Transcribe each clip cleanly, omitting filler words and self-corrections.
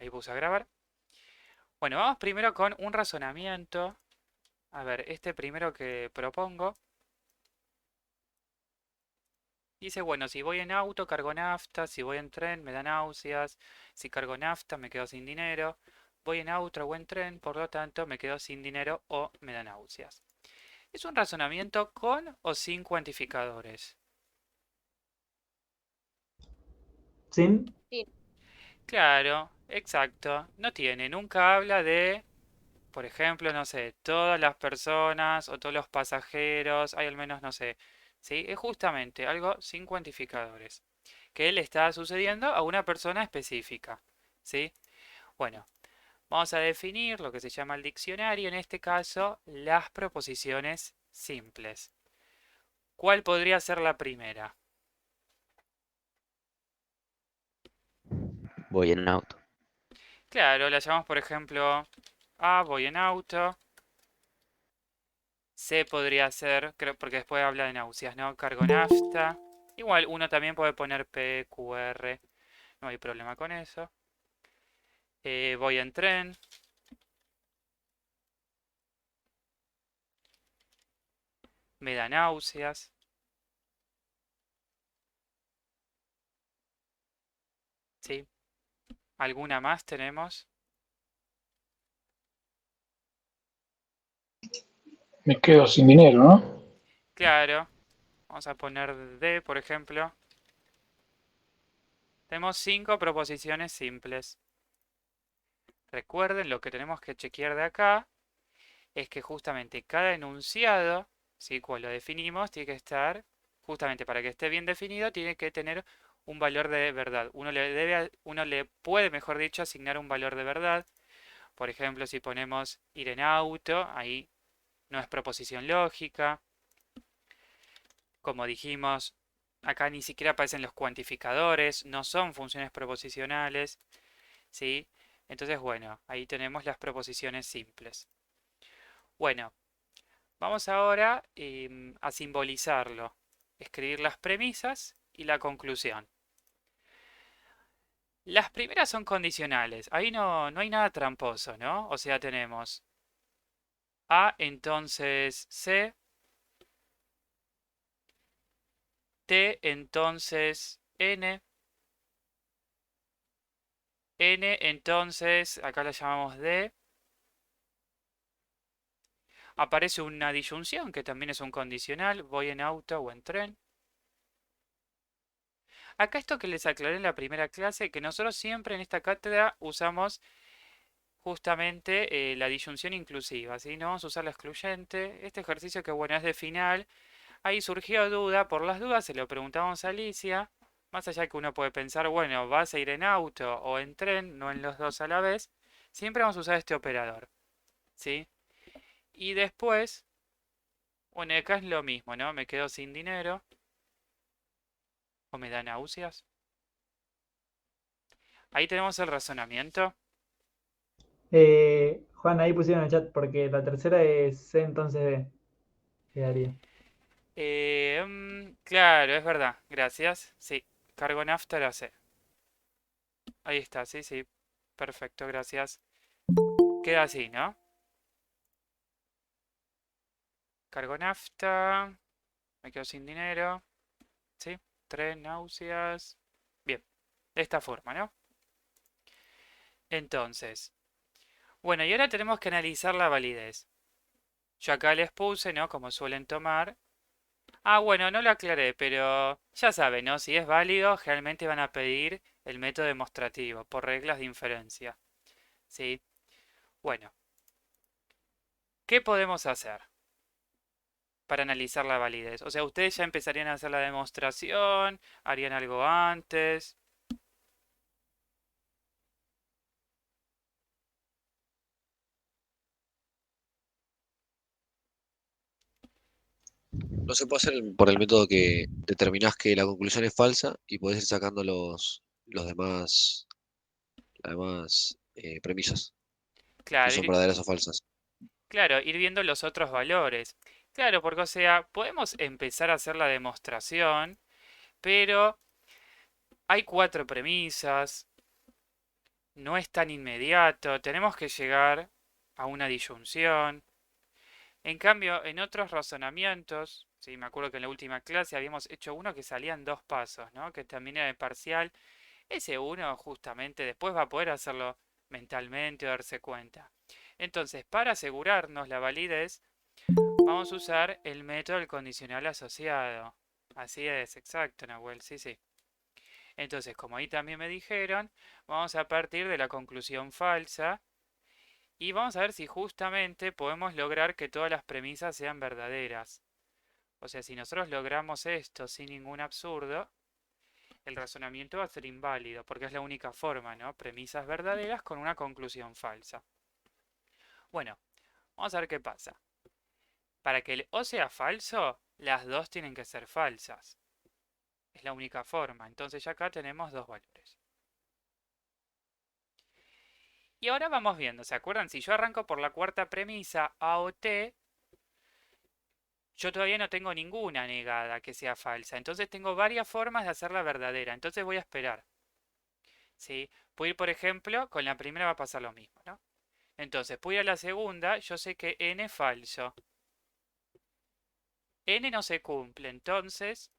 Ahí puse a grabar. Bueno, vamos primero con un razonamiento. A ver, este primero que propongo. Dice, bueno, si voy en auto cargo nafta, si voy en tren me da náuseas, si cargo nafta me quedo sin dinero, voy en auto o en tren, por lo tanto me quedo sin dinero o me da náuseas. ¿Es un razonamiento con o sin cuantificadores? ¿Sin? Sí, Claro, exacto. No tiene, nunca habla de, por ejemplo, no sé, todas las personas o todos los pasajeros, hay al menos, no sé, ¿sí? Es justamente algo sin cuantificadores, que le está sucediendo a una persona específica, ¿sí? Bueno, vamos a definir lo que se llama el diccionario, en este caso, las proposiciones simples. ¿Cuál podría ser la primera? Voy en auto. Claro, la llamamos, por ejemplo, A, voy en auto. C podría ser, creo, porque después habla de náuseas, ¿no? Cargo nafta. Igual uno también puede poner P, Q, R, no hay problema con eso. Voy en tren. Me da náuseas. ¿Sí? ¿Alguna más tenemos? Me quedo sin dinero, ¿no? Claro. Vamos a poner D, por ejemplo. Tenemos 5 proposiciones simples. Recuerden, lo que tenemos que chequear de acá es que justamente cada enunciado, ¿sí? Cuando lo definimos, tiene que estar, justamente para que esté bien definido, tiene que tener un valor de verdad. Uno le puede, mejor dicho, asignar un valor de verdad. Por ejemplo, si ponemos ir en auto, ahí no es proposición lógica. Como dijimos, acá ni siquiera aparecen los cuantificadores, no son funciones proposicionales, ¿sí? Entonces, bueno, ahí tenemos las proposiciones simples. Bueno, vamos ahora a simbolizarlo, escribir las premisas y la conclusión. Las primeras son condicionales, ahí no hay nada tramposo, ¿no? O sea, tenemos A, entonces C, T, entonces N, N, entonces, acá la llamamos D, aparece una disyunción que también es un condicional, voy en auto o en tren. Acá esto que les aclaré en la primera clase, que nosotros siempre en esta cátedra usamos justamente la disyunción inclusiva, ¿sí? No vamos a usar la excluyente. Este ejercicio que bueno es de final. Ahí surgió duda, por las dudas se lo preguntamos a Alicia. Más allá que uno puede pensar, bueno, vas a ir en auto o en tren, no en los dos a la vez. Siempre vamos a usar este operador, ¿sí? Y después, bueno, acá es lo mismo, ¿no? Me quedo sin dinero o me da náuseas. Ahí tenemos el razonamiento. Juan, ahí pusieron en el chat porque la tercera es C, entonces D. Quedaría. Claro, es verdad. Gracias. Sí, cargo nafta la C. Ahí está, sí, sí. Perfecto, gracias. Queda así, ¿no? Cargo nafta. Me quedo sin dinero. ¿Sí? Tres náuseas. Bien, de esta forma, ¿no? Entonces, bueno, y ahora tenemos que analizar la validez. Yo acá les puse, ¿no? Como suelen tomar. Ah, bueno, no lo aclaré, pero ya saben, ¿no? Si es válido, generalmente van a pedir el método demostrativo por reglas de inferencia. ¿Sí? Bueno, ¿qué podemos hacer para analizar la validez? O sea, ustedes ya empezarían a hacer la demostración, harían algo antes. No se puede hacer por el método que determinás que la conclusión es falsa y podés ir sacando los demás, las demás premisas, si Claro, son verdaderas o falsas. claro, ir viendo los otros valores. Claro, porque o sea, podemos empezar a hacer la demostración, pero hay 4 premisas, no es tan inmediato, tenemos que llegar a una disyunción. En cambio, en otros razonamientos, sí, me acuerdo que en la última clase habíamos hecho uno que salía en dos pasos, ¿no? Que también era de parcial. Ese uno justamente después va a poder hacerlo mentalmente o darse cuenta. Entonces, para asegurarnos la validez, vamos a usar el método del condicional asociado. Así es, exacto, Nahuel, sí, sí. Entonces, como ahí también me dijeron, vamos a partir de la conclusión falsa y vamos a ver si justamente podemos lograr que todas las premisas sean verdaderas. O sea, si nosotros logramos esto sin ningún absurdo, el razonamiento va a ser inválido, porque es la única forma, ¿no? Premisas verdaderas con una conclusión falsa. Bueno, vamos a ver qué pasa. Para que el O sea falso, las dos tienen que ser falsas. Es la única forma. Entonces ya acá tenemos dos valores. Y ahora vamos viendo, ¿se acuerdan? Si yo arranco por la cuarta premisa, A o T, yo todavía no tengo ninguna negada que sea falsa. Entonces tengo varias formas de hacerla verdadera. Entonces voy a esperar. ¿Sí? Puedo ir, por ejemplo, con la primera va a pasar lo mismo, ¿no? Entonces, puedo ir a la segunda, yo sé que n es falso. N no se cumple, entonces,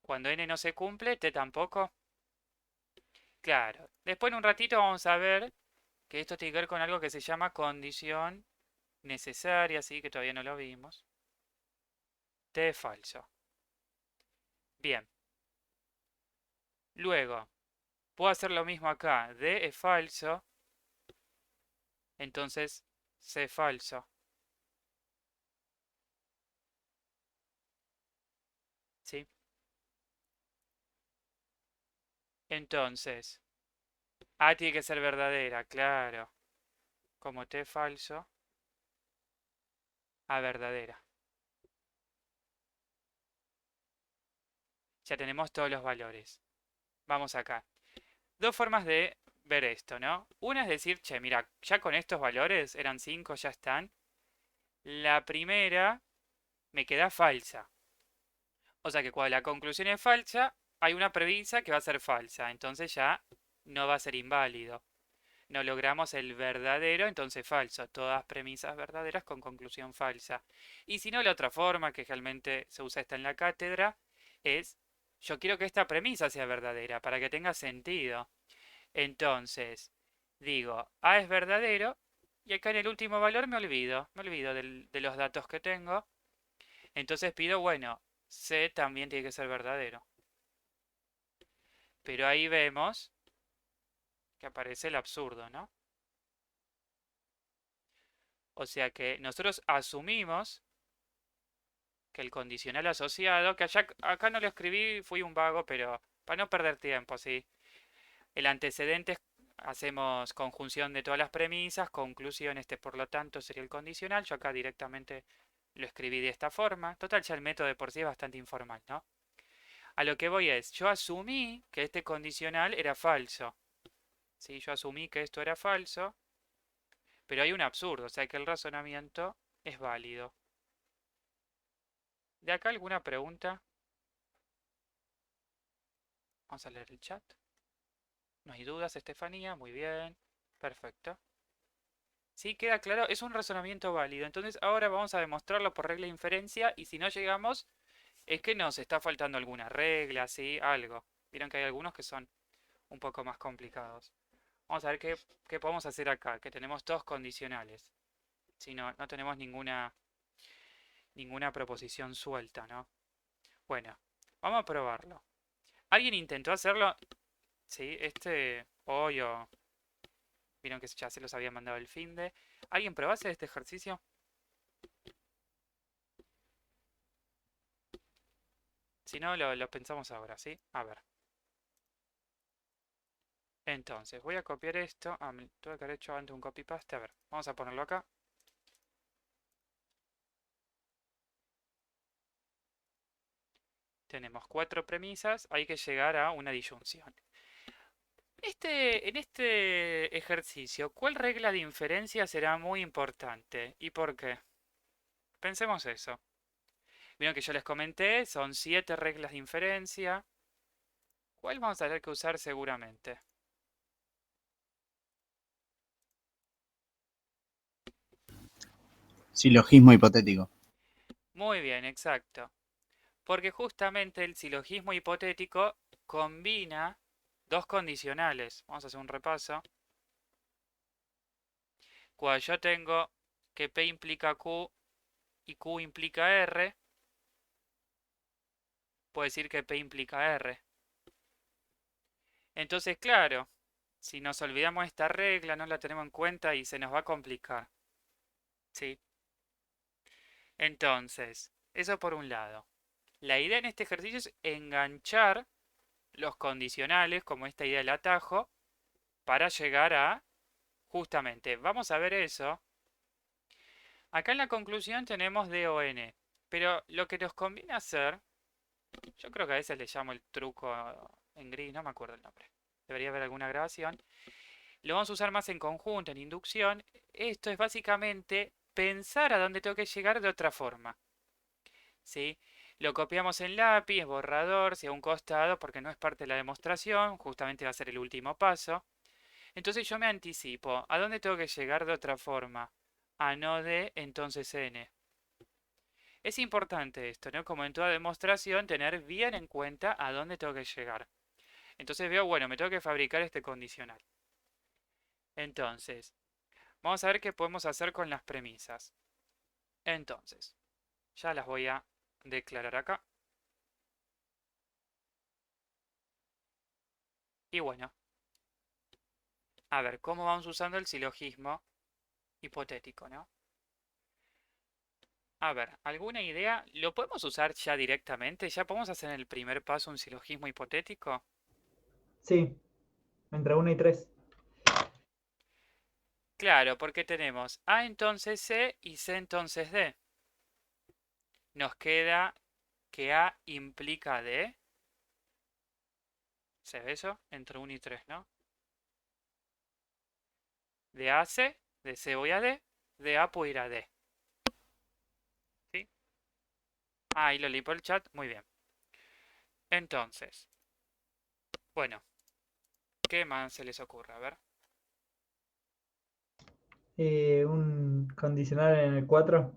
cuando n no se cumple, t tampoco. Claro. Después en un ratito vamos a ver que esto tiene que ver con algo que se llama condición necesaria, sí, que todavía no lo vimos. T es falso. Bien. Luego, puedo hacer lo mismo acá. D es falso, entonces C es falso. ¿Sí? Entonces, A tiene que ser verdadera, claro. Como T es falso, A verdadera. Ya tenemos todos los valores. Vamos acá. Dos formas de ver esto, ¿no? Una es decir, che, mira, ya con estos valores, eran 5, ya están. La primera me queda falsa. O sea que cuando la conclusión es falsa, hay una premisa que va a ser falsa. Entonces ya no va a ser inválido. No logramos el verdadero, entonces falso. Todas premisas verdaderas con conclusión falsa. Y si no, la otra forma que realmente se usa esta en la cátedra es, yo quiero que esta premisa sea verdadera para que tenga sentido. Entonces, digo, A es verdadero y acá en el último valor me olvido de los datos que tengo. Entonces pido, bueno, C también tiene que ser verdadero. Pero ahí vemos que aparece el absurdo, ¿no? O sea que nosotros asumimos que el condicional asociado, que acá no lo escribí, fui un vago, pero para no perder tiempo, ¿sí? El antecedente hacemos conjunción de todas las premisas, conclusión, este por lo tanto sería el condicional. Yo acá directamente lo escribí de esta forma. Total, ya el método de por sí es bastante informal, ¿no? A lo que voy es, yo asumí que este condicional era falso. ¿Sí? Yo asumí que esto era falso, pero hay un absurdo, o sea que el razonamiento es válido. ¿De acá alguna pregunta? Vamos a leer el chat. No hay dudas, Estefanía. Muy bien. Perfecto. Sí, queda claro, es un razonamiento válido. Entonces ahora vamos a demostrarlo por regla de inferencia y si no llegamos es que nos está faltando alguna regla, ¿sí? Algo. Vieron que hay algunos que son un poco más complicados. Vamos a ver qué podemos hacer acá, que tenemos todos condicionales. Si no, no tenemos ninguna proposición suelta, ¿no? Bueno, vamos a probarlo. ¿Alguien intentó hacerlo? Sí, hoy o... Vieron que ya se los había mandado el finde. ¿Alguien probó hacer este ejercicio? Si no, lo pensamos ahora, ¿sí? A ver. Entonces, voy a copiar esto. Ah, tuve que haber hecho antes un copy-paste. A ver, vamos a ponerlo acá. Tenemos 4 premisas. Hay que llegar a una disyunción. En este ejercicio, ¿cuál regla de inferencia será muy importante? ¿Y por qué? Pensemos eso. Vieron que yo les comenté, son 7 reglas de inferencia. ¿Cuál vamos a tener que usar seguramente? Silogismo hipotético. Muy bien, exacto. Porque justamente el silogismo hipotético combina dos condicionales. Vamos a hacer un repaso. Cuando yo tengo que P implica Q y Q implica R, puedo decir que P implica R. Entonces, claro, si nos olvidamos esta regla, no la tenemos en cuenta y se nos va a complicar. ¿Sí? Entonces, eso por un lado. La idea en este ejercicio es enganchar los condicionales, como esta idea del atajo, para llegar a, justamente, vamos a ver eso. Acá en la conclusión tenemos D o N, pero lo que nos conviene hacer, yo creo que a veces le llamo el truco en gris, no me acuerdo el nombre. Debería haber alguna grabación. Lo vamos a usar más en conjunto, en inducción. Esto es básicamente pensar a dónde tengo que llegar de otra forma. ¿Sí? Lo copiamos en lápiz, borrador, si a un costado, porque no es parte de la demostración, justamente va a ser el último paso. Entonces yo me anticipo, ¿a dónde tengo que llegar de otra forma? A no de, entonces n. Es importante esto, ¿no? Como en toda demostración, tener bien en cuenta a dónde tengo que llegar. Entonces veo, bueno, me tengo que fabricar este condicional. Entonces, vamos a ver qué podemos hacer con las premisas. Entonces, ya las voy a declarar acá. Y bueno, a ver, ¿cómo vamos usando el silogismo hipotético, no? A ver, ¿alguna idea? ¿Lo podemos usar ya directamente? ¿Ya podemos hacer en el primer paso un silogismo hipotético? Sí, entre 1 y 3. Claro, porque tenemos A entonces C y C entonces D. Nos queda que A implica D. ¿Se ve eso? Entre 1 y 3, ¿no? De A a C, de C voy a D, de A puedo ir a D. ¿Sí? Ah, ahí lo leí por el chat. Muy bien. Entonces, bueno, ¿qué más se les ocurre? A ver. Un condicional en el 4.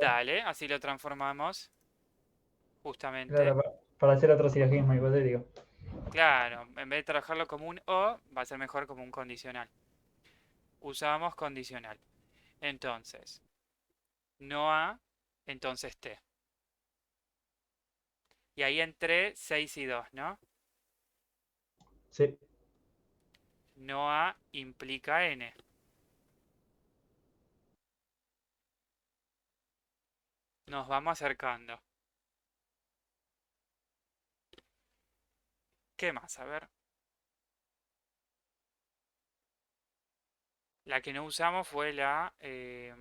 Dale, así lo transformamos. Justamente. Claro, para hacer otro silogismo hipotético. Claro, en vez de trabajarlo como un O, va a ser mejor como un condicional. Usamos condicional. Entonces, no A, entonces T. Y ahí entré 6 y 2, ¿no? Sí, No A implica N. Nos vamos acercando. ¿Qué más? A ver. La que no usamos fue la... ¿hay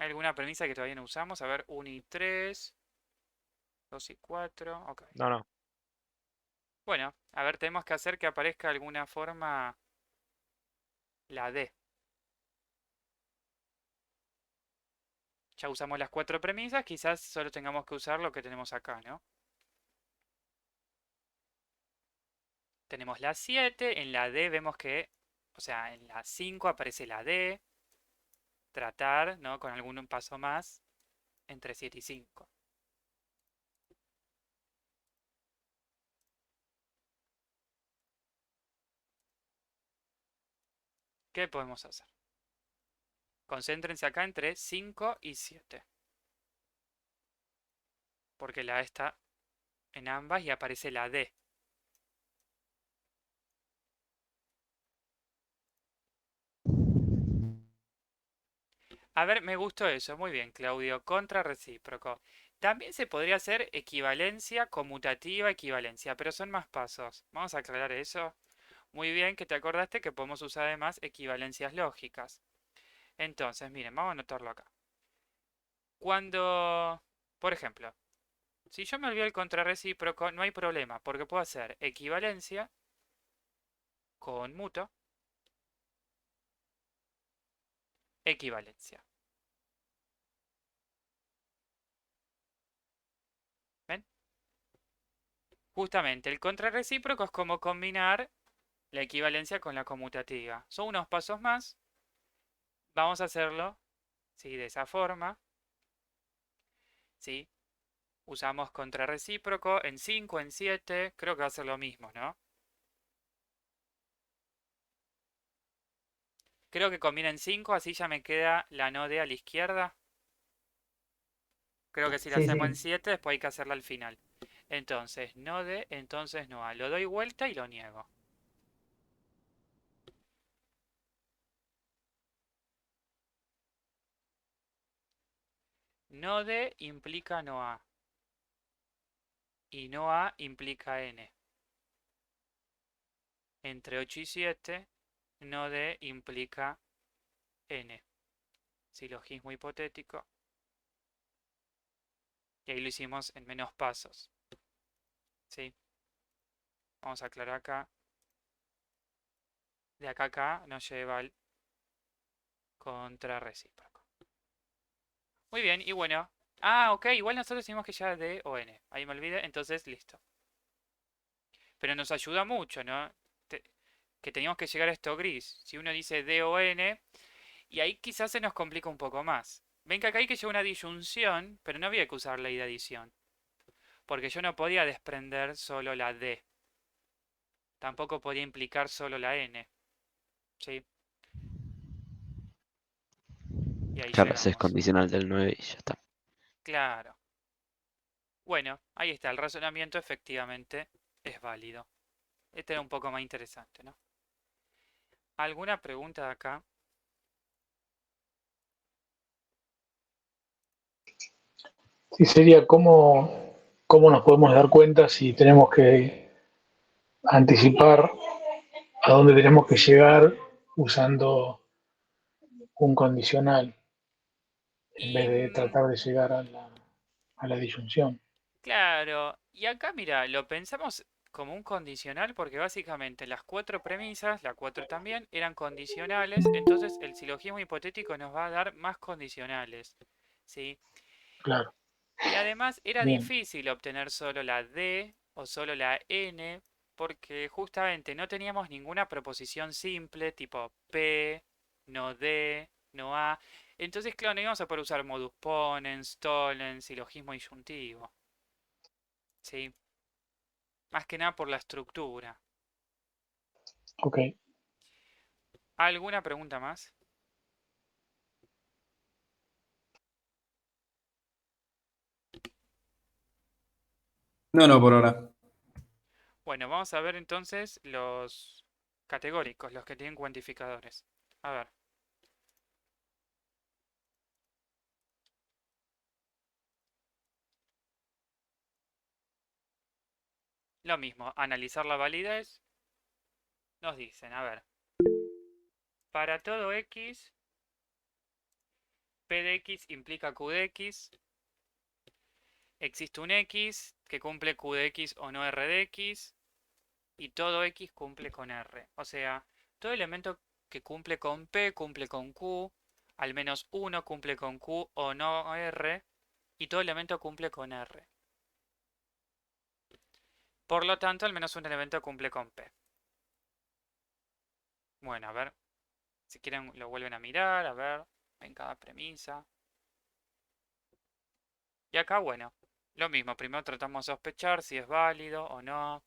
alguna premisa que todavía no usamos? A ver, 1 y 3, 2 y 4. Ok. No, no. Bueno, a ver, tenemos que hacer que aparezca de alguna forma la D. Ya usamos las 4 premisas, quizás solo tengamos que usar lo que tenemos acá, ¿no? Tenemos la 7, en la D vemos que, o sea, en la 5 aparece la D, tratar, ¿no? Con algún paso más entre 7 y 5. ¿Qué podemos hacer? Concéntrense acá entre 5 y 7. Porque la A está en ambas y aparece la D. A ver, me gustó eso. Muy bien, Claudio. Contra recíproco. También se podría hacer equivalencia, conmutativa, equivalencia, pero son más pasos. Vamos a aclarar eso. Muy bien que te acordaste que podemos usar además equivalencias lógicas. Entonces, miren, vamos a anotarlo acá. Cuando, por ejemplo, si yo me olvido el contrarrecíproco, no hay problema, porque puedo hacer equivalencia conmuto equivalencia. ¿Ven? Justamente, el contrarrecíproco es como combinar la equivalencia con la conmutativa. Son unos pasos más. Vamos a hacerlo, ¿sí? De esa forma, ¿sí? Usamos contrarrecíproco en 5, en 7. Creo que va a ser lo mismo, ¿no? Creo que combina en 5, así ya me queda la no de a la izquierda. Creo que si la Sí, hacemos en sí. 7, después hay que hacerla al final. Entonces, no de, entonces no a. Lo doy vuelta y lo niego. No de implica no a. Y no a implica n. Entre 8 y 7, no de implica n. Silogismo hipotético. Y ahí lo hicimos en menos pasos. ¿Sí? Vamos a aclarar acá. De acá a acá nos lleva al contrarrecíproco. Muy bien, y bueno. Ah, ok, igual nosotros decimos que ya D o N. Ahí me olvidé, entonces listo. Pero nos ayuda mucho, ¿no? Que teníamos que llegar a esto gris. Si uno dice D o N, y ahí quizás se nos complica un poco más. Ven que acá hay que llevar una disyunción, pero no había que usar ley de adición. Porque yo no podía desprender solo la D. Tampoco podía implicar solo la N. ¿Sí? Y ahí Claro, haces llegamos. condicional del 9 y ya está. Claro. Bueno, ahí está. El razonamiento efectivamente es válido. Este era un poco más interesante, ¿no? ¿Alguna pregunta de acá? Sí, sería cómo nos podemos dar cuenta si tenemos que anticipar a dónde tenemos que llegar usando un condicional en Y vez de tratar de llegar a la disyunción. claro, y acá mira, lo pensamos como un condicional porque básicamente las cuatro premisas, la cuatro también, eran condicionales, entonces el silogismo hipotético nos va a dar más condicionales, ¿sí? Claro, Y además era bien, difícil obtener solo la D o solo la N porque justamente no teníamos ninguna proposición simple tipo P, no D, no A. Entonces, claro, no íbamos a poder usar modus ponens, tollens, silogismo disyuntivo. ¿Sí? Más que nada por la estructura. ok. ¿Alguna pregunta más? No, no, por ahora. Bueno, vamos a ver entonces los categóricos, los que tienen cuantificadores. A ver, lo mismo, analizar la validez. Nos dicen, a ver, para todo x, p de x implica q de x. Existe un x que cumple q de x o no r de x. Y todo x cumple con r. O sea, todo elemento que cumple con p cumple con q. Al menos uno cumple con q o no r. Y todo elemento cumple con r. Por lo tanto, al menos un elemento cumple con p. Bueno, a ver. Si quieren lo vuelven a mirar, a ver. En cada premisa. Y acá, bueno. Lo mismo. Primero tratamos de sospechar si es válido o no.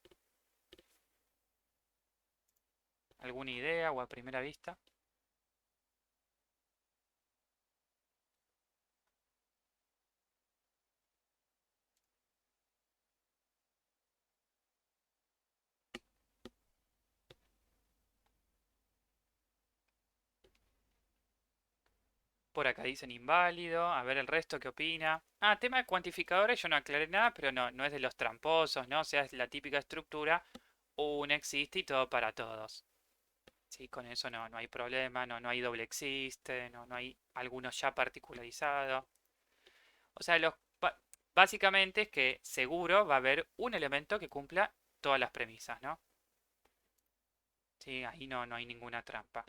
¿Alguna idea o a primera vista? Por acá dicen inválido. A ver el resto qué opina. Ah, tema de cuantificadores, yo no aclaré nada, pero no, no es de los tramposos, ¿no? O sea, es la típica estructura. Un existe y todo para todos. Sí, con eso no, no hay problema, no, no hay doble existe, no, no hay alguno ya particularizado. O sea, básicamente es que seguro va a haber un elemento que cumpla todas las premisas, ¿no? Sí, ahí no, no hay ninguna trampa.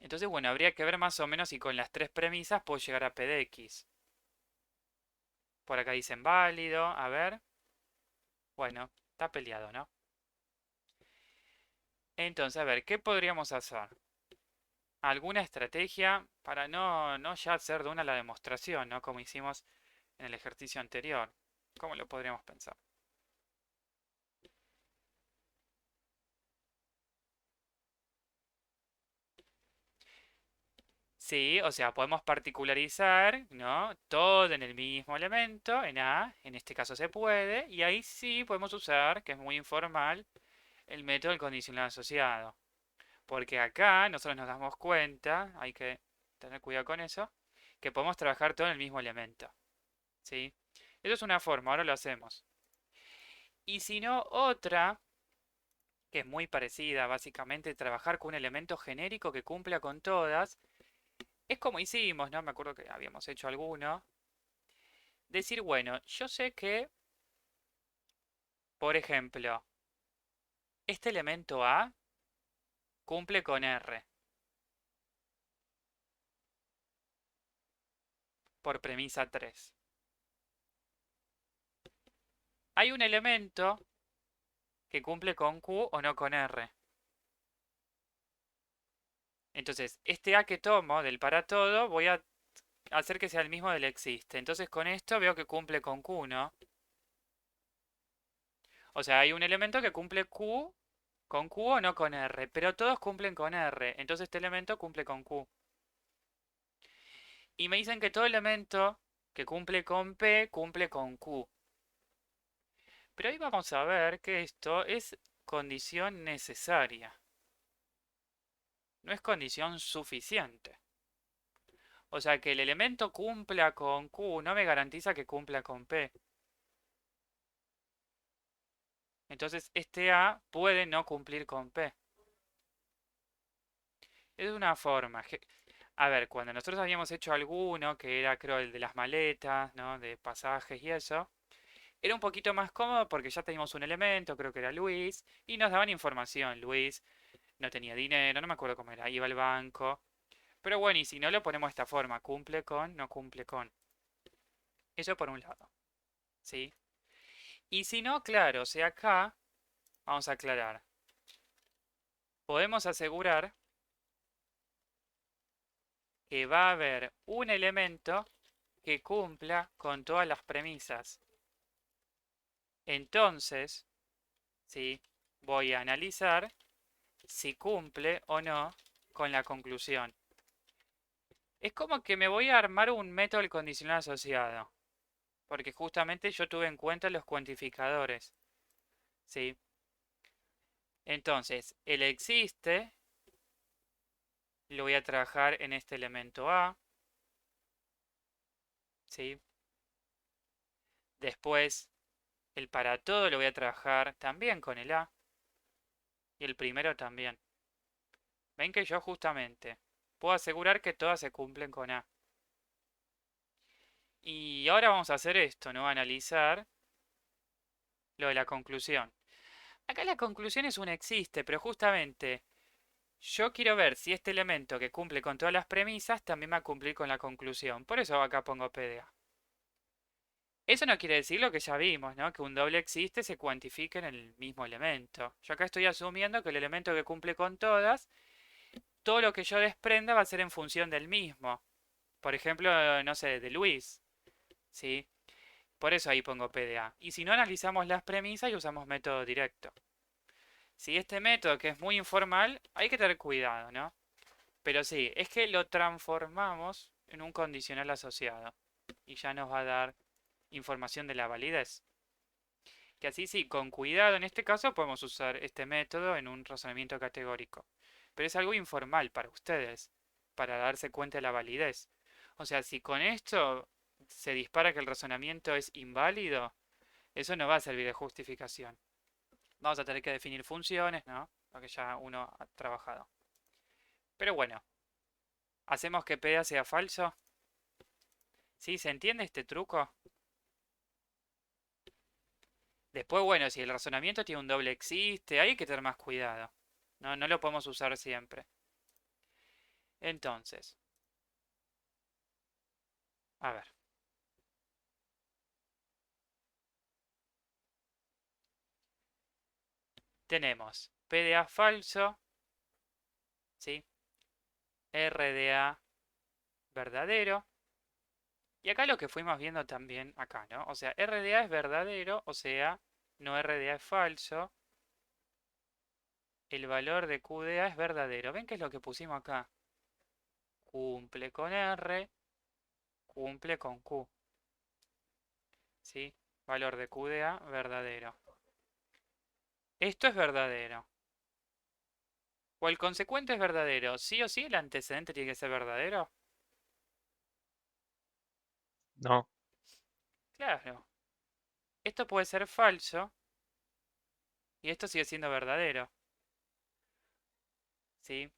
Entonces, bueno, habría que ver más o menos si con las tres premisas puedo llegar a P de X. Por acá dicen válido, a ver. Bueno, está peleado, ¿no? Entonces, a ver, ¿qué podríamos hacer? ¿Alguna estrategia para no ya hacer de una la demostración, ¿no? Como hicimos en el ejercicio anterior. ¿Cómo lo podríamos pensar? Sí, o sea, podemos particularizar, ¿no? Todo en el mismo elemento, en A, en este caso se puede, y ahí sí podemos usar, que es muy informal, el método del condicional asociado. Porque acá nosotros nos damos cuenta, hay que tener cuidado con eso, que podemos trabajar todo en el mismo elemento, ¿sí? Eso es una forma, ahora lo hacemos. Y si no, otra, que es muy parecida, básicamente, trabajar con un elemento genérico que cumpla con todas, es como hicimos, ¿no? Me acuerdo que habíamos hecho alguno. Decir, bueno, yo sé que, por ejemplo, este elemento A cumple con R, por premisa 3. Hay un elemento que cumple con Q o no con R. Entonces, este A que tomo del para todo, voy a hacer que sea el mismo del existe. Entonces, con esto veo que cumple con Q, ¿no? O sea, hay un elemento que cumple Q con Q o no con R, pero todos cumplen con R. Entonces, este elemento cumple con Q. Y me dicen que todo elemento que cumple con P cumple con Q. Pero ahí vamos a ver que esto es condición necesaria. No es condición suficiente. O sea, que el elemento cumpla con Q no me garantiza que cumpla con P. Entonces, este A puede no cumplir con P. Es una forma. A ver, cuando nosotros habíamos hecho alguno, que era creo el de las maletas, ¿no? De pasajes y eso, era un poquito más cómodo porque ya teníamos un elemento, creo que era Luis, y nos daban información. Luis no tenía dinero, no me acuerdo cómo era, iba al banco. Pero bueno, y si no lo ponemos de esta forma, cumple con, no cumple con. Eso por un lado, ¿sí? Y si no, claro, o sea, acá vamos a aclarar. Podemos asegurar que va a haber un elemento que cumpla con todas las premisas. Entonces, ¿sí? Voy a analizar si cumple o no con la conclusión. Es como que me voy a armar un método del condicional asociado, porque justamente yo tuve en cuenta los cuantificadores, ¿sí? Entonces, el existe lo voy a trabajar en este elemento A, ¿sí? Después, el para todo lo voy a trabajar también con el A, y el primero también. Ven que yo justamente puedo asegurar que todas se cumplen con A. Y ahora vamos a hacer esto, ¿no? Analizar lo de la conclusión. Acá la conclusión es un existe, pero justamente yo quiero ver si este elemento que cumple con todas las premisas también va a cumplir con la conclusión. Por eso acá pongo PDA. Eso no quiere decir lo que ya vimos, ¿no? Que un doble existe se cuantifique en el mismo elemento. Yo acá estoy asumiendo que el elemento que cumple con todas, todo lo que yo desprenda va a ser en función del mismo. Por ejemplo, no sé, de Luis, ¿sí? Por eso ahí pongo PDA. Y si no analizamos las premisas y usamos método directo. Si este método, que es muy informal, hay que tener cuidado, ¿no? Pero sí, es que lo transformamos en un condicional asociado. Y ya nos va a dar información de la validez. Que así sí, con cuidado en este caso podemos usar este método en un razonamiento categórico. Pero es algo informal para ustedes, para darse cuenta de la validez. O sea, si con esto se dispara que el razonamiento es inválido, eso no va a servir de justificación. Vamos a tener que definir funciones, ¿no? Lo que ya uno ha trabajado. Pero bueno, hacemos que P sea falso. ¿Sí? ¿Se entiende este truco? Después, bueno, si el razonamiento tiene un doble existe, hay que tener más cuidado. No lo podemos usar siempre. Entonces, a ver. Tenemos PDA falso, ¿sí? RDA verdadero. Y acá lo que fuimos viendo también acá, ¿no? O sea, RDA es verdadero, o sea, no RDA es falso. El valor de QDA es verdadero. ¿Ven qué es lo que pusimos acá? Cumple con R, cumple con Q. ¿Sí? Valor de QDA verdadero. Esto es verdadero. O el consecuente es verdadero. ¿Sí o sí el antecedente tiene que ser verdadero? No. Claro. Esto puede ser falso y esto sigue siendo verdadero. ¿Sí?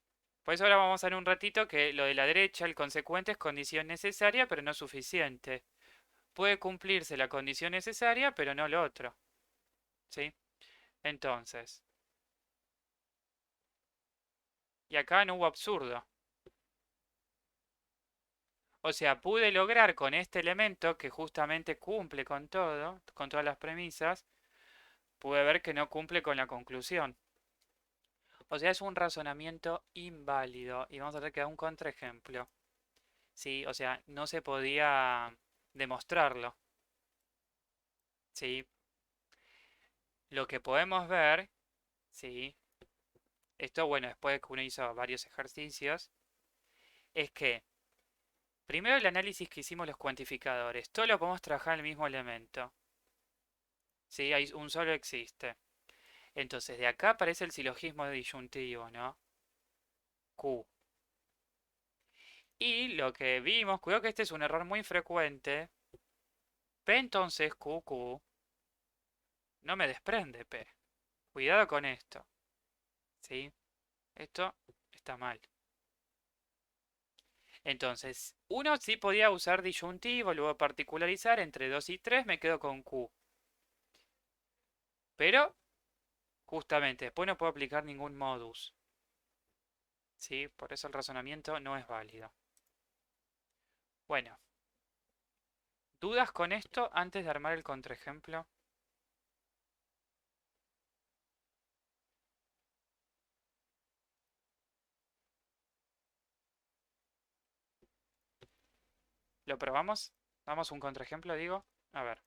Por eso ahora vamos a ver un ratito que lo de la derecha, el consecuente, es condición necesaria, pero no suficiente. Puede cumplirse la condición necesaria, pero no lo otro. ¿Sí? Entonces, y acá no hubo absurdo. O sea, pude lograr con este elemento que justamente cumple con todo, con todas las premisas, pude ver que no cumple con la conclusión. O sea, es un razonamiento inválido. Y vamos a ver que da un contraejemplo. ¿Sí? O sea, no se podía demostrarlo. ¿Sí? Lo que podemos ver, ¿sí? Esto, bueno, después de que uno hizo varios ejercicios, es que primero el análisis que hicimos los cuantificadores, todo lo podemos trabajar en el mismo elemento. ¿Sí? Hay un solo existe. Entonces, de acá aparece el silogismo disyuntivo, ¿no? Q. Y lo que vimos, cuidado que este es un error muy frecuente. P entonces QQ no me desprende P. Cuidado con esto. ¿Sí? Esto está mal. Entonces, uno sí podía usar disyuntivo, luego particularizar entre 2 y 3, me quedo con Q. Pero, justamente, después no puedo aplicar ningún modus. ¿Sí? Por eso el razonamiento no es válido. Bueno, ¿dudas con esto antes de armar el contraejemplo? ¿Lo probamos? ¿Damos un contraejemplo, digo? A ver.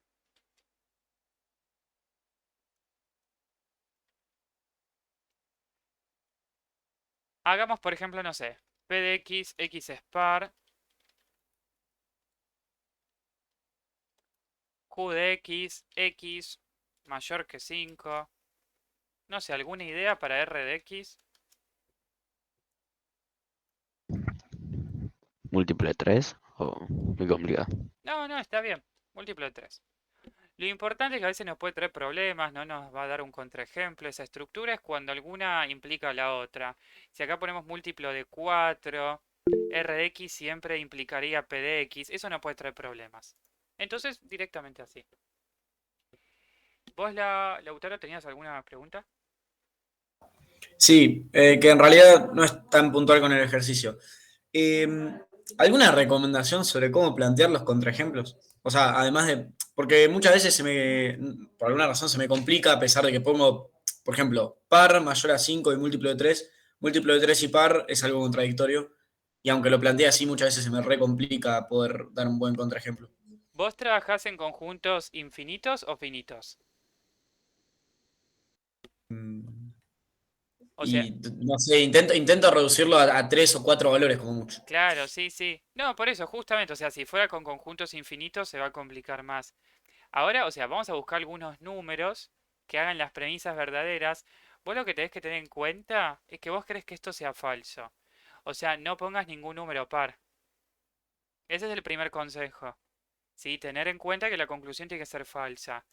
Hagamos, por ejemplo, no sé, P de X, X es par, Q de X, X mayor que 5. No sé, ¿alguna idea para R de X? Múltiplo de 3 o muy complicado. No, no, está bien. Múltiplo de 3. Lo importante es que a veces nos puede traer problemas, no nos va a dar un contraejemplo. Esa estructura es cuando alguna implica a la otra. Si acá ponemos múltiplo de 4, R de X siempre implicaría P de X. Eso no puede traer problemas. Entonces, directamente así. ¿Vos, Lautaro, tenías alguna pregunta? Sí, que en realidad no es tan puntual con el ejercicio. Eh, ¿Alguna recomendación sobre cómo plantear los contraejemplos? O sea, además de, porque muchas veces por alguna razón se me complica a pesar de que pongo, por ejemplo, par mayor a 5 y múltiplo de 3 y par es algo contradictorio. Y aunque lo plantee así, muchas veces se me recomplica poder dar un buen contraejemplo. ¿Vos trabajás en conjuntos infinitos o finitos? Mm, O sea, Y no sé, intento reducirlo a 3 o 4 valores como mucho. claro, sí, sí. No, por eso, justamente, o sea, si fuera con conjuntos infinitos se va a complicar más. Ahora, o sea, vamos a buscar algunos números que hagan las premisas verdaderas. Vos lo que tenés que tener en cuenta es que vos crees que esto sea falso. O sea, no pongas ningún número par. Ese es el primer consejo. Sí, tener en cuenta que la conclusión tiene que ser falsa.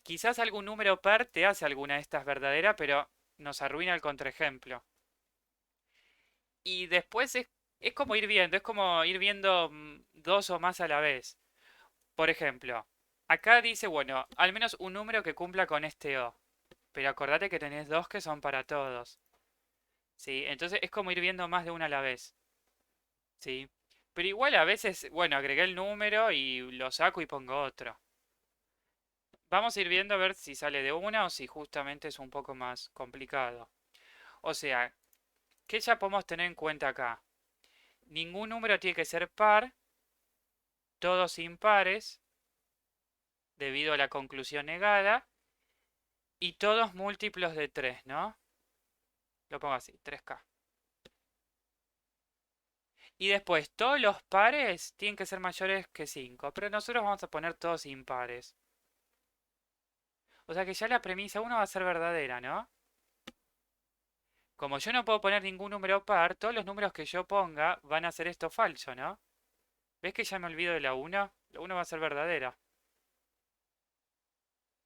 Quizás algún número par te hace alguna de estas verdadera, pero nos arruina el contraejemplo. Y después es como ir viendo, es como ir viendo dos o más a la vez. Por ejemplo, acá dice, bueno, al menos un número que cumpla con este O. Pero acordate que tenés dos que son para todos. ¿Sí? Entonces es como ir viendo más de una a la vez. ¿sí? Pero igual a veces, bueno, agregué el número y lo saco y pongo otro. Vamos a ir viendo a ver si sale de una o si justamente es un poco más complicado. O sea, ¿qué ya podemos tener en cuenta acá? Ningún número tiene que ser par, todos impares, debido a la conclusión negada, y todos múltiplos de 3, ¿no? Lo pongo así, 3K. Y después, todos los pares tienen que ser mayores que 5, pero nosotros vamos a poner todos impares. O sea que ya la premisa 1 va a ser verdadera, ¿no? Como yo no puedo poner ningún número par, todos los números que yo ponga van a ser esto falso, ¿no? ¿Ves que ya me olvido de la 1? La 1 va a ser verdadera.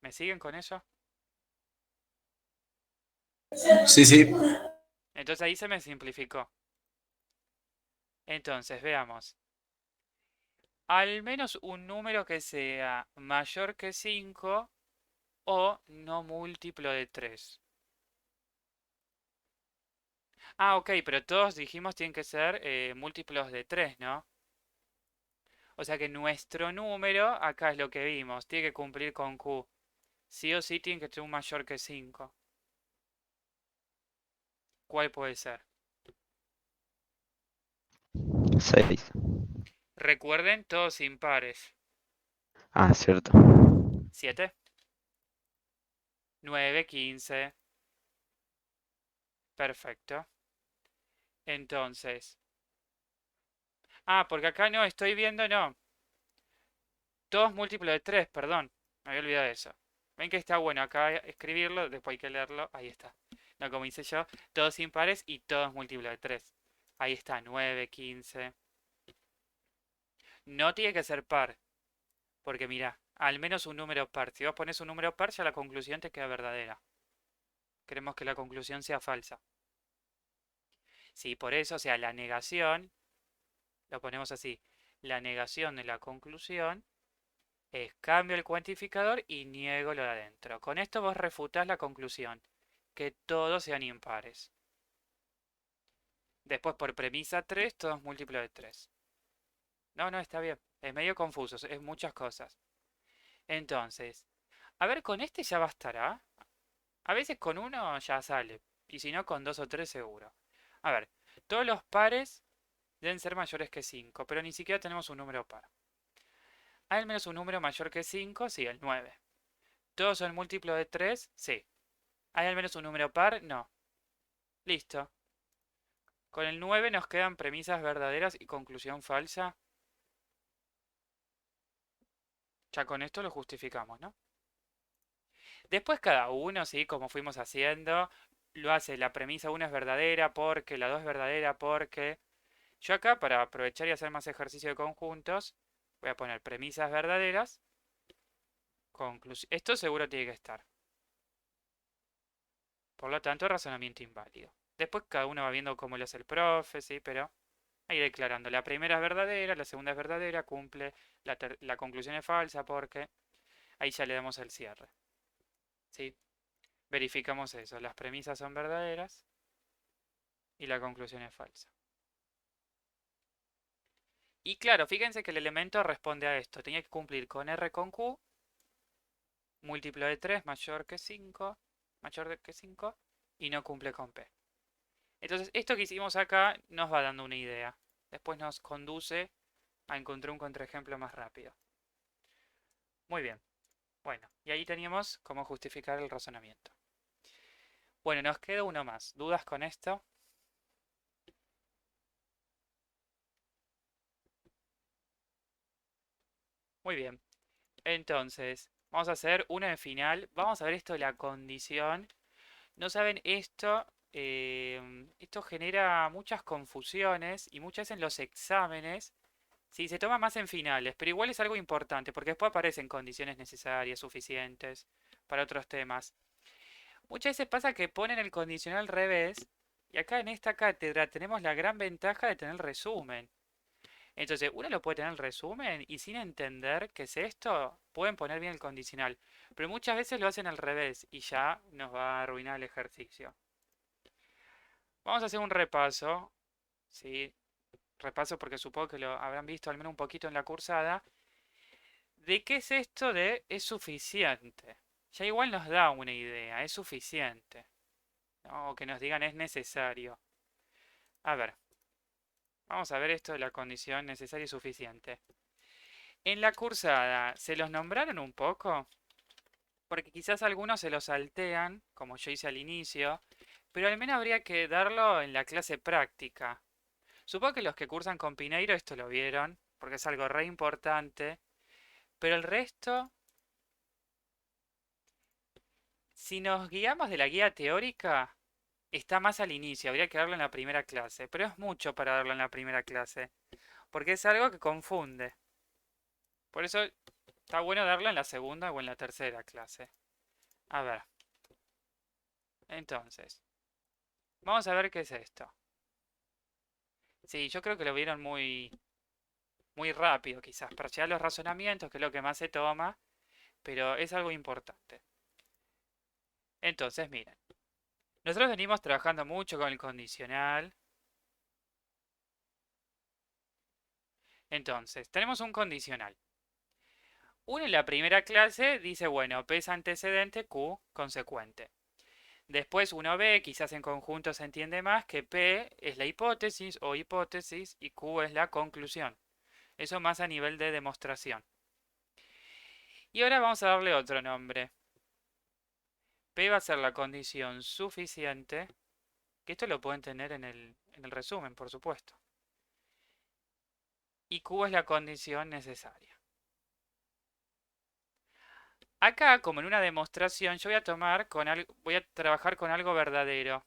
¿Me siguen con eso? Sí, sí. Entonces ahí se me simplificó. Entonces, veamos. Al menos un número que sea mayor que 5 o no múltiplo de 3. Ah, ok, pero todos dijimos tienen que ser múltiplos de 3, ¿no? O sea que nuestro número, acá es lo que vimos, tiene que cumplir con Q. Sí o sí tiene que ser un mayor que 5. ¿Cuál puede ser? 6. Recuerden, todos impares. Ah, cierto. 7, 9, 15. Perfecto. Entonces. Ah, porque acá no, estoy viendo, no. Todos múltiplos de 3, perdón. Me había olvidado de eso. Ven que está bueno acá escribirlo, después hay que leerlo. Ahí está. No, como hice yo, todos impares y todos múltiplos de 3. Ahí está, 9, 15. No tiene que ser par, porque mira, al menos un número par. Si vos pones un número par, ya la conclusión te queda verdadera. Queremos que la conclusión sea falsa. Sí, por eso, o sea, la negación, lo ponemos así, la negación de la conclusión es cambio el cuantificador y niego lo de adentro. Con esto vos refutás la conclusión, que todos sean impares. Después por premisa 3, todos múltiplos de 3. No, no, está bien. Es medio confuso, es muchas cosas. Entonces, a ver, con este ya bastará. A veces con uno ya sale, y si no con 2 o 3 seguro. A ver, todos los pares deben ser mayores que 5, pero ni siquiera tenemos un número par. ¿Hay al menos un número mayor que 5? Sí, el 9. ¿Todos son múltiplos de 3? Sí. ¿Hay al menos un número par? No. Listo. Con el 9 nos quedan premisas verdaderas y conclusión falsa. Ya con esto lo justificamos, ¿no? Después cada uno, ¿sí? Como fuimos haciendo, lo hace. La premisa 1 es verdadera porque, la 2 es verdadera porque... Yo acá, para aprovechar y hacer más ejercicio de conjuntos, voy a poner premisas verdaderas. Esto seguro tiene que estar. Por lo tanto, razonamiento inválido. Después cada uno va viendo cómo lo hace el profe, ¿sí? Pero ahí declarando. La primera es verdadera, la segunda es verdadera, cumple. La conclusión es falsa porque... Ahí ya le damos el cierre. ¿Sí? Verificamos eso. Las premisas son verdaderas y la conclusión es falsa. Y claro, fíjense que el elemento responde a esto. Tenía que cumplir con R con Q, múltiplo de 3 mayor que 5, y no cumple con P. Entonces, esto que hicimos acá nos va dando una idea. Después nos conduce a encontrar un contraejemplo más rápido. Muy bien. Bueno, y ahí teníamos cómo justificar el razonamiento. Bueno, nos queda uno más. ¿Dudas con esto? Muy bien. Entonces, vamos a hacer una de final. Vamos a ver esto de la condición. No saben esto, esto genera muchas confusiones y muchas veces en los exámenes, sí, se toma más en finales, pero igual es algo importante porque después aparecen condiciones necesarias, suficientes para otros temas. Muchas veces pasa que ponen el condicional al revés y acá en esta cátedra tenemos la gran ventaja de tener el resumen. Entonces, uno lo puede tener el resumen y sin entender qué es esto, pueden poner bien el condicional. Pero muchas veces lo hacen al revés y ya nos va a arruinar el ejercicio. Vamos a hacer un repaso, ¿sí? repaso porque supongo que lo habrán visto al menos un poquito en la cursada, de qué es esto de es suficiente. Ya igual nos da una idea, es suficiente. ¿No? O que nos digan es necesario. A ver, vamos a ver esto de la condición necesaria y suficiente. En la cursada, ¿se los nombraron un poco? Porque quizás algunos se los saltean, como yo hice al inicio, pero al menos habría que darlo en la clase práctica. Supongo que los que cursan con Pineiro esto lo vieron, porque es algo re importante, pero el resto, si nos guiamos de la guía teórica, está más al inicio, habría que darlo en la primera clase, pero es mucho para darlo en la primera clase, porque es algo que confunde. Por eso está bueno darlo en la segunda o en la tercera clase. A ver, entonces, vamos a ver qué es esto. Sí, yo creo que lo vieron muy rápido quizás, para llegar a los razonamientos, que es lo que más se toma, pero es algo importante. Entonces, miren, nosotros venimos trabajando mucho con el condicional. Entonces, tenemos un condicional. Uno en la primera clase dice, bueno, P es antecedente, Q consecuente. Después uno ve, quizás en conjunto se entiende más, que P es la hipótesis o hipótesis y Q es la conclusión. Eso más a nivel de demostración. Y ahora vamos a darle otro nombre. P va a ser la condición suficiente, que esto lo pueden tener en el resumen, por supuesto. Y Q es la condición necesaria. Acá, como en una demostración, yo voy a trabajar con algo verdadero.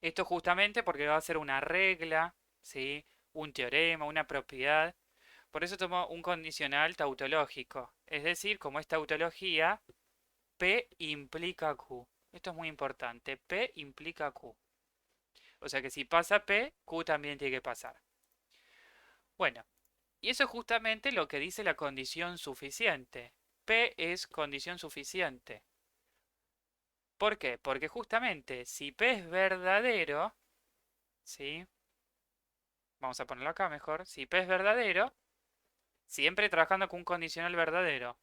Esto justamente porque va a ser una regla, ¿sí? Un teorema, una propiedad. Por eso tomo un condicional tautológico. Es decir, como es tautología, P implica Q. Esto es muy importante. P implica Q. O sea que si pasa P, Q también tiene que pasar. Bueno, y eso es justamente lo que dice la condición suficiente. P es condición suficiente. ¿Por qué? Porque justamente si P es verdadero, ¿sí? Vamos a ponerlo acá mejor. Si P es verdadero, siempre trabajando con un condicional verdadero.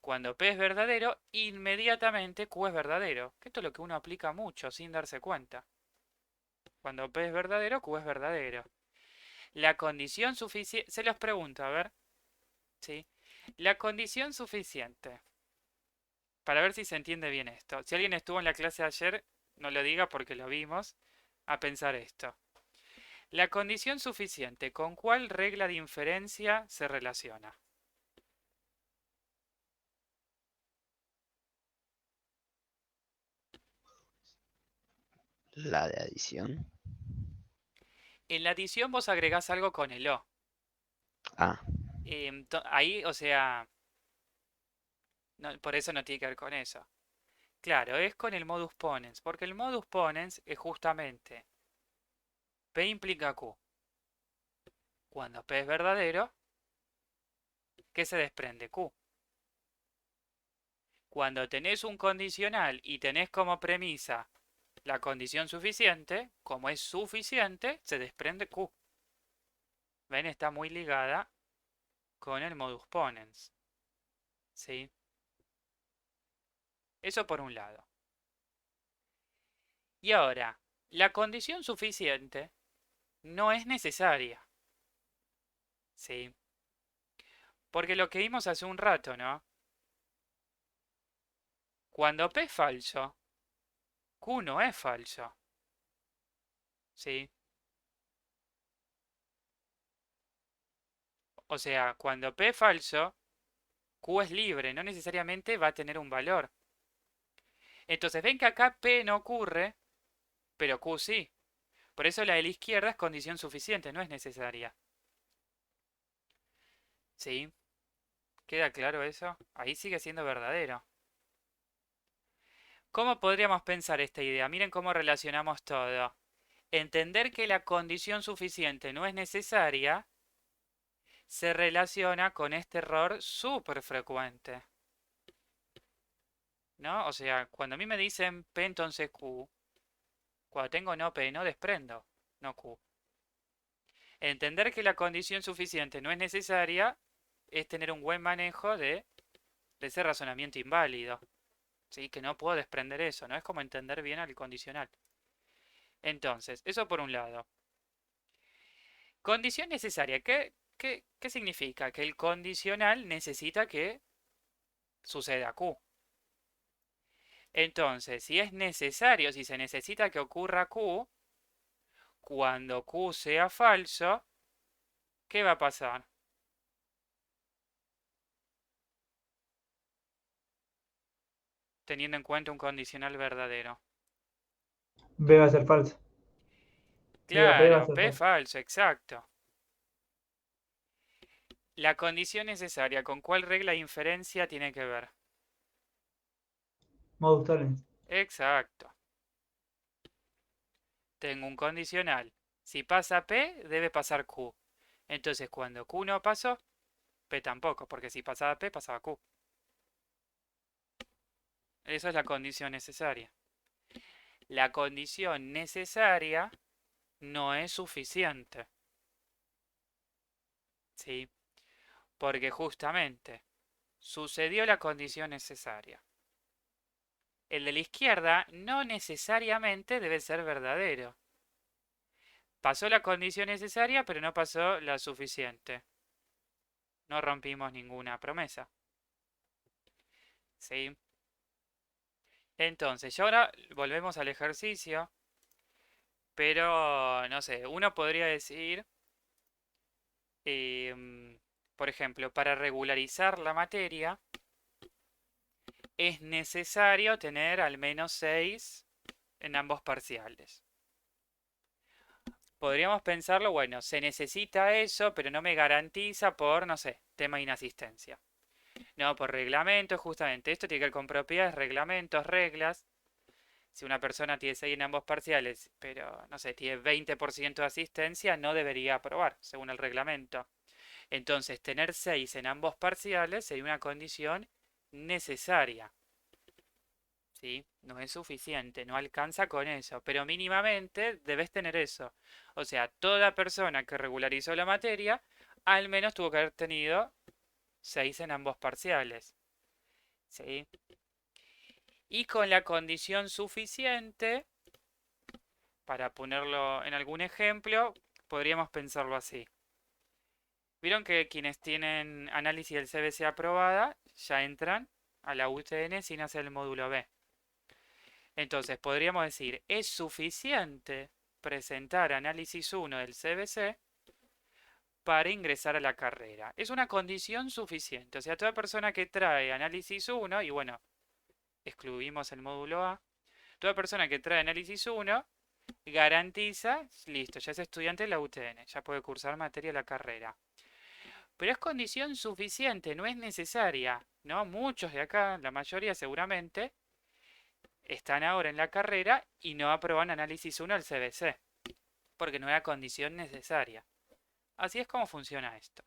Cuando P es verdadero, inmediatamente Q es verdadero. Que esto es lo que uno aplica mucho sin darse cuenta. Cuando P es verdadero, Q es verdadero. La condición suficiente... Se los pregunto, a ver. ¿Sí? La condición suficiente. Para ver si se entiende bien esto. Si alguien estuvo en la clase de ayer, no lo diga porque lo vimos. A pensar esto. La condición suficiente, ¿con cuál regla de inferencia se relaciona? La de adición. En la adición vos agregás algo con el O. Ah, Ahí, o sea, por eso no tiene que ver con eso. Claro, es con el modus ponens, porque el modus ponens es justamente P implica Q. Cuando P es verdadero, ¿qué se desprende? Q. Cuando tenés un condicional y tenés como premisa la condición suficiente, como es suficiente, se desprende Q. ¿Ven? Está muy ligada con el modus ponens. ¿Sí? Eso por un lado. Y ahora, la condición suficiente no es necesaria. ¿Sí? Porque lo que vimos hace un rato, ¿no? Cuando P es falso, Q no es falso. ¿Sí? O sea, cuando P es falso, Q es libre, no necesariamente va a tener un valor. Entonces ven que acá P no ocurre, pero Q sí. Por eso la de la izquierda es condición suficiente, no es necesaria. ¿Sí? ¿Queda claro eso? Ahí sigue siendo verdadero. ¿Cómo podríamos pensar esta idea? Miren cómo relacionamos todo. Entender que la condición suficiente no es necesaria se relaciona con este error súper frecuente. ¿No? O sea, cuando a mí me dicen P entonces Q, cuando tengo no P, no desprendo, no Q. Entender que la condición suficiente no es necesaria es tener un buen manejo de ese razonamiento inválido. ¿Sí? Que no puedo desprender eso, ¿no? Es como entender bien al condicional. Entonces, eso por un lado. Condición necesaria. ¿Qué significa? Que el condicional necesita que suceda Q. Entonces, si es necesario, si se necesita que ocurra Q, cuando Q sea falso, ¿qué va a pasar? Teniendo en cuenta un condicional verdadero. B va a ser falso. Digo, P va a Claro, ser P falso. falso, exacto. La condición necesaria, ¿con cuál regla de inferencia tiene que ver? Modus tollens. Exacto. Tengo un condicional. Si pasa P, debe pasar Q. Entonces, cuando Q no pasó, P tampoco, porque si pasaba P, pasaba Q. Esa es la condición necesaria. La condición necesaria no es suficiente. ¿Sí? Porque justamente sucedió la condición necesaria. El de la izquierda no necesariamente debe ser verdadero. Pasó la condición necesaria, pero no pasó la suficiente. No rompimos ninguna promesa. ¿Sí? Entonces, y ahora volvemos al ejercicio, pero no sé, uno podría decir, por ejemplo, para regularizar la materia es necesario tener al menos 6 en ambos parciales. Podríamos pensarlo, bueno, se necesita eso, pero no me garantiza por, no sé, tema de inasistencia. No, por reglamento, justamente. Esto tiene que ver con propiedades, reglamentos, reglas. Si una persona tiene 6 en ambos parciales, pero, no sé, tiene 20% de asistencia, no debería aprobar, según el reglamento. Entonces, tener 6 en ambos parciales sería una condición necesaria. ¿Sí? No es suficiente, no alcanza con eso, pero mínimamente debes tener eso. O sea, toda persona que regularizó la materia, al menos tuvo que haber tenido 6 en ambos parciales. ¿Sí? Y con la condición suficiente, para ponerlo en algún ejemplo, podríamos pensarlo así. Vieron que quienes tienen análisis del CBC aprobada ya entran a la UTN sin hacer el módulo B. Entonces podríamos decir, es suficiente presentar análisis 1 del CBC para ingresar a la carrera. Es una condición suficiente. O sea, toda persona que trae análisis 1, y bueno, excluimos el módulo A, toda persona que trae análisis 1 garantiza, listo, ya es estudiante de la UTN, ya puede cursar materia de la carrera. Pero es condición suficiente, no es necesaria, ¿no? Muchos de acá, la mayoría seguramente, están ahora en la carrera y no aprueban análisis 1 al CBC, porque no era condición necesaria. Así es como funciona esto.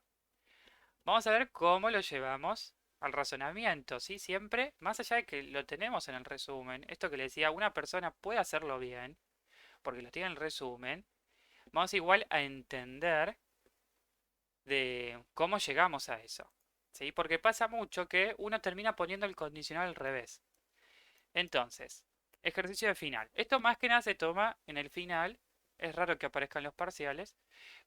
Vamos a ver cómo lo llevamos al razonamiento, ¿sí? Siempre, más allá de que lo tenemos en el resumen, esto que le decía, una persona puede hacerlo bien, porque lo tiene en el resumen, vamos igual a entender de cómo llegamos a eso, ¿sí? Porque pasa mucho que uno termina poniendo el condicional al revés. Entonces, ejercicio de final. Esto más que nada se toma en el final, es raro que aparezcan los parciales,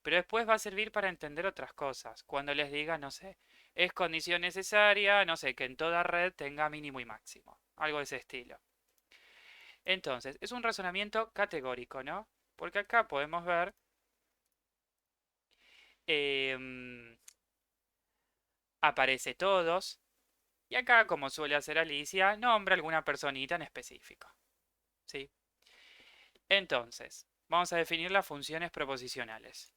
pero después va a servir para entender otras cosas. Cuando les diga, no sé, es condición necesaria, no sé, que en toda red tenga mínimo y máximo, algo de ese estilo. Entonces, es un razonamiento categórico, ¿no? Porque acá podemos ver aparece todos, y acá, como suele hacer Alicia, nombra alguna personita en específico. ¿Sí? Entonces, vamos a definir las funciones proposicionales.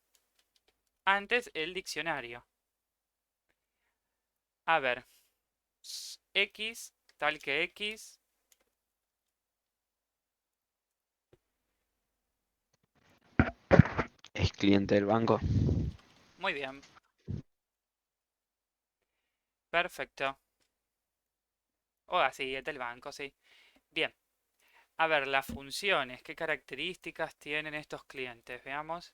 Antes, el diccionario. A ver, x tal que x. Es cliente del banco. Muy bien. Perfecto. O así, es del banco, sí. Bien. A ver, las funciones. ¿Qué características tienen estos clientes? Veamos.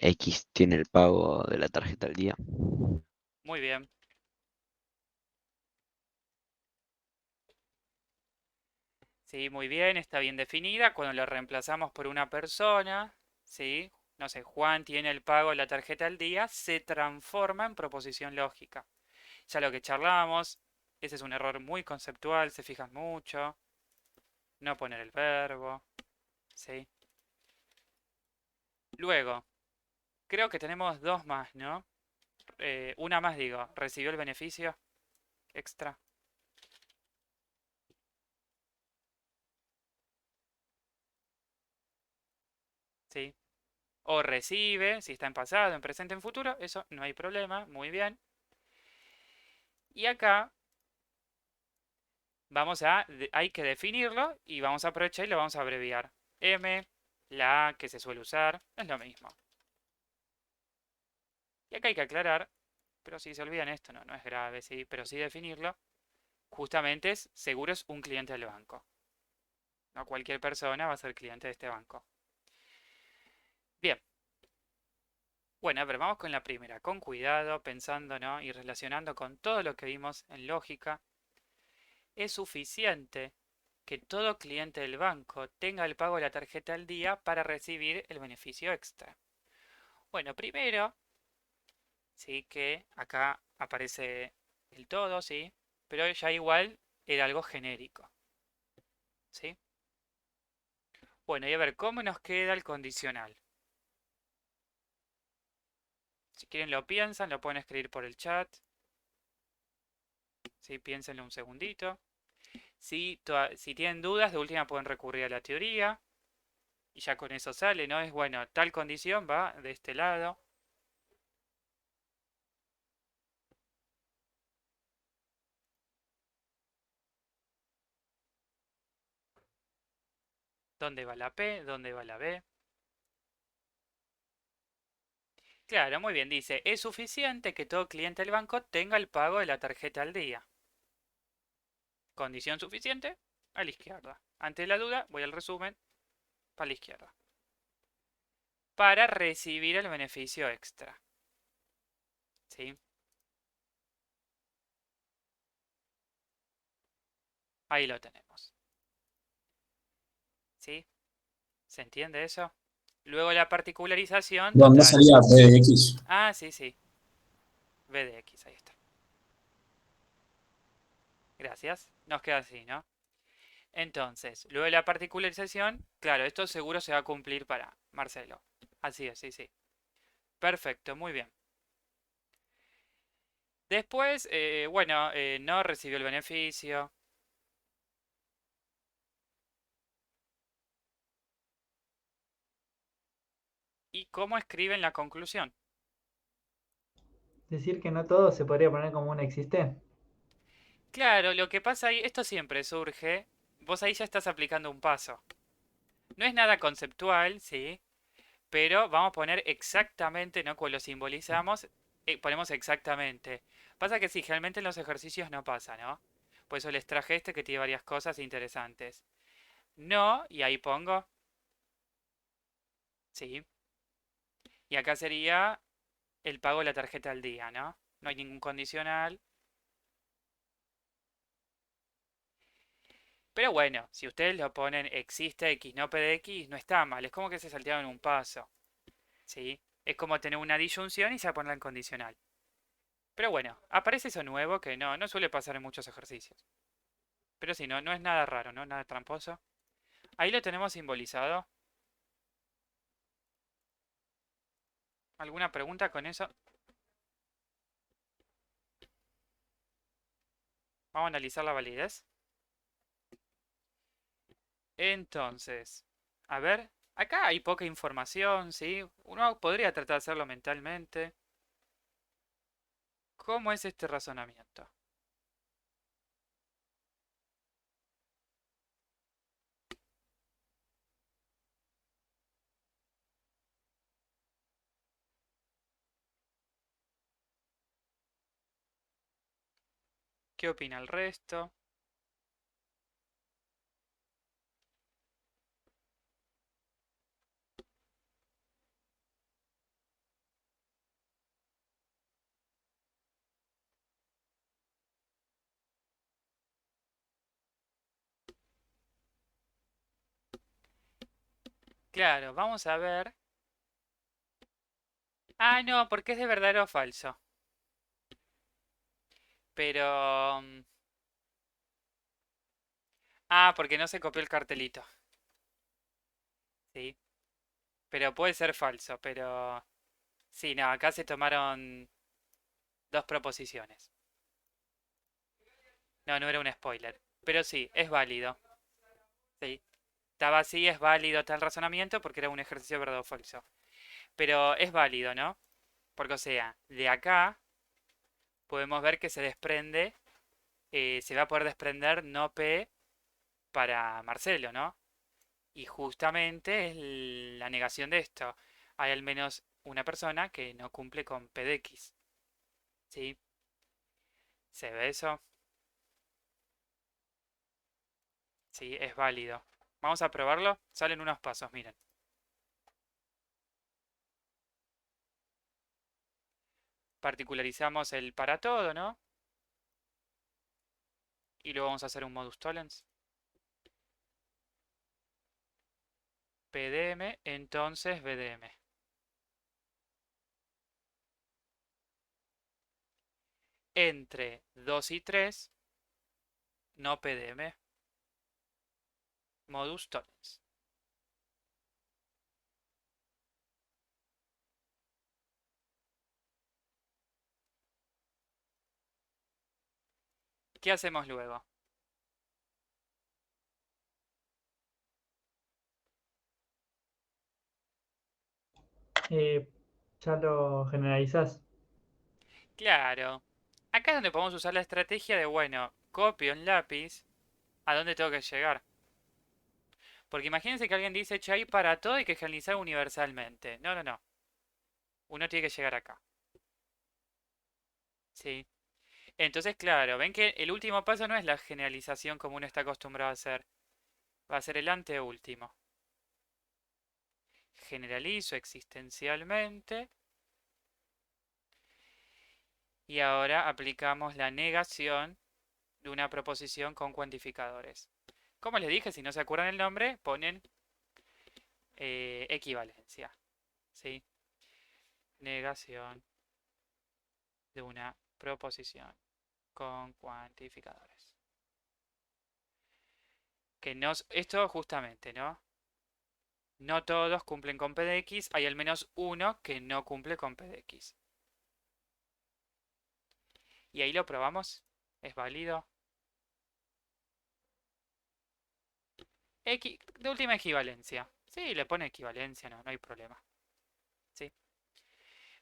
X tiene el pago de la tarjeta al día. Muy bien. Sí, muy bien, está bien definida. Cuando lo reemplazamos por una persona, ¿sí? No sé, Juan tiene el pago de la tarjeta al día, se transforma en proposición lógica. Ya lo que charlábamos, ese es un error muy conceptual, se fijan mucho. No poner el verbo, ¿sí? Luego, creo que tenemos dos más, ¿no? Una más digo, ¿recibió el beneficio extra? ¿Sí? O recibe, si está en pasado, en presente, en futuro, eso no hay problema, muy bien. Y acá hay que definirlo y vamos a aprovechar y lo vamos a abreviar. M, la A que se suele usar, es lo mismo. Y acá hay que aclarar, pero si se olvidan esto, no es grave, sí, pero sí definirlo. Justamente seguro es un cliente del banco. No cualquier persona va a ser cliente de este banco. Bien. Bueno, a ver, vamos con la primera, con cuidado, pensando, ¿no? Y relacionando con todo lo que vimos en lógica. Es suficiente que todo cliente del banco tenga el pago de la tarjeta al día para recibir el beneficio extra. Bueno, primero, sí que acá aparece el todo, sí, pero ya igual era algo genérico, ¿sí? Bueno, y a ver, ¿cómo nos queda el condicional? Si quieren lo piensan, lo pueden escribir por el chat. Sí, piénsenlo un segundito. Si tienen dudas, de última pueden recurrir a la teoría. Y ya con eso sale, ¿no? Es bueno, tal condición va de este lado. ¿Dónde va la P? ¿Dónde va la B? Claro, muy bien, dice, es suficiente que todo cliente del banco tenga el pago de la tarjeta al día. Condición suficiente, a la izquierda. Ante la duda, voy al resumen, para la izquierda. Para recibir el beneficio extra. ¿Sí? Ahí lo tenemos. ¿Sí? ¿Se entiende eso? Luego la particularización ¿Dónde total. salía B de X? Ah, sí, sí. B de X, ahí está. Gracias. Nos queda así, ¿no? Entonces, luego de la particularización, claro, esto seguro se va a cumplir para Marcelo. Así es, sí, sí. Perfecto, muy bien. Después, bueno, no recibió el beneficio. ¿Y cómo escriben la conclusión? Decir que no todo se podría poner como un existe. Claro, lo que pasa ahí, esto siempre surge, vos ahí ya estás aplicando un paso. No es nada conceptual, sí, pero vamos a poner exactamente, ¿no? Cuando lo simbolizamos, ponemos exactamente. Pasa que sí, generalmente en los ejercicios no pasa, ¿no? Por eso les traje este que tiene varias cosas interesantes. No, y ahí pongo, sí. Y acá sería el pago de la tarjeta al día, ¿no? No hay ningún condicional. Pero bueno, si ustedes lo ponen existe X, no P de X, no está mal. Es como que se saltearon un paso, ¿sí? Es como tener una disyunción y se pone en condicional. Pero bueno, aparece eso nuevo que no suele pasar en muchos ejercicios. Pero sí, no es nada raro, ¿no? Nada tramposo. Ahí lo tenemos simbolizado. ¿Alguna pregunta con eso? Vamos a analizar la validez. Entonces, a ver, acá hay poca información, ¿sí? Uno podría tratar de hacerlo mentalmente. ¿Cómo es este razonamiento? ¿Qué opina el resto? Claro, vamos a ver. Ah, no, porque es de verdadero o falso. Pero... Ah, porque no se copió el cartelito. Sí. Pero puede ser falso, pero... Sí, no, acá se tomaron dos proposiciones. No, no era un spoiler. Pero sí, es válido. Sí. Estaba así, es válido tal razonamiento porque era un ejercicio verdadero o falso. Pero es válido, ¿no? Porque, o sea, de acá podemos ver que se desprende, se va a poder desprender no P para Marcelo, ¿no? Y justamente es la negación de esto. Hay al menos una persona que no cumple con P de X. ¿Sí? ¿Se ve eso? Sí, es válido. Vamos a probarlo. Salen unos pasos, miren. Particularizamos el para todo, ¿no? Y luego vamos a hacer un modus tollens. PDM, entonces BDM. Entre 2 y 3, no PDM. Modus tollens. ¿Qué hacemos luego? Eh, ya lo generalizás. Claro. Acá es donde podemos usar la estrategia de, bueno, copio en lápiz a dónde tengo que llegar. Porque imagínense que alguien dice, che, hay para todo hay que generalizar universalmente. No, no, no. Uno tiene que llegar acá. ¿Sí? Entonces, claro, ven que el último paso no es la generalización como uno está acostumbrado a hacer. Va a ser el anteúltimo. Generalizo existencialmente. Y ahora aplicamos la negación de una proposición con cuantificadores. Como les dije, si no se acuerdan el nombre, ponen equivalencia. ¿Sí? Negación de una proposición con cuantificadores. Que nos, esto justamente, ¿no? No todos cumplen con P de X, hay al menos uno que no cumple con P de X. Y ahí lo probamos. ¿Es válido? De última equivalencia. Sí, le pone equivalencia, no hay problema. ¿Sí?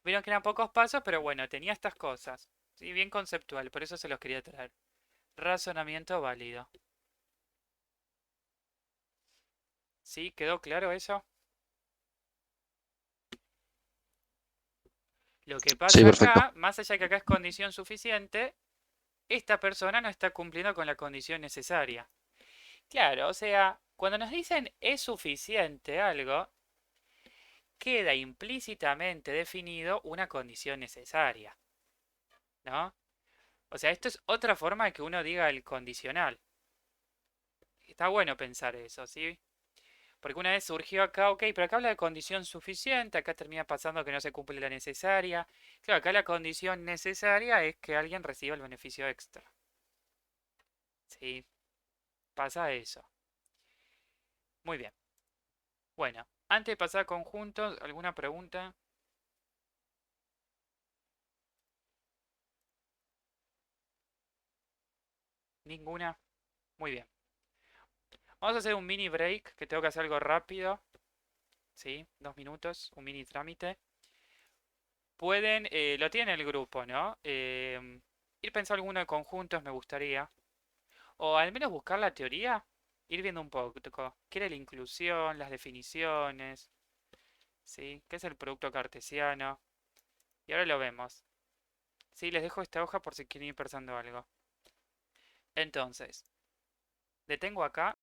Vieron que eran pocos pasos, pero bueno, tenía estas cosas. Sí, bien conceptual, por eso se los quería traer. Razonamiento válido. ¿Sí? ¿Quedó claro eso? Lo que Sí, pasa perfecto. acá, más allá que acá es condición suficiente, esta persona no está cumpliendo con la condición necesaria. Claro, o sea, cuando nos dicen es suficiente algo, queda implícitamente definido una condición necesaria, ¿no? O sea, esto es otra forma de que uno diga el condicional. Está bueno pensar eso, ¿sí? Porque una vez surgió acá, ok, pero acá habla de condición suficiente, acá termina pasando que no se cumple la necesaria. Claro, acá la condición necesaria es que alguien reciba el beneficio extra. ¿Sí? Pasa eso. Muy bien. Bueno, antes de pasar a conjuntos, ¿alguna pregunta? ¿Ninguna? Muy bien. Vamos a hacer un mini break, que tengo que hacer algo rápido. ¿Sí? 2 minutos, un mini trámite. Pueden, lo tiene el grupo, ¿no? Ir pensando alguno de conjuntos me gustaría. O al menos buscar la teoría. Ir viendo un poco. ¿Qué era la inclusión? Las definiciones. ¿Sí? ¿Qué es el producto cartesiano? Y ahora lo vemos. Sí, les dejo esta hoja por si quieren ir pensando algo. Entonces, detengo acá.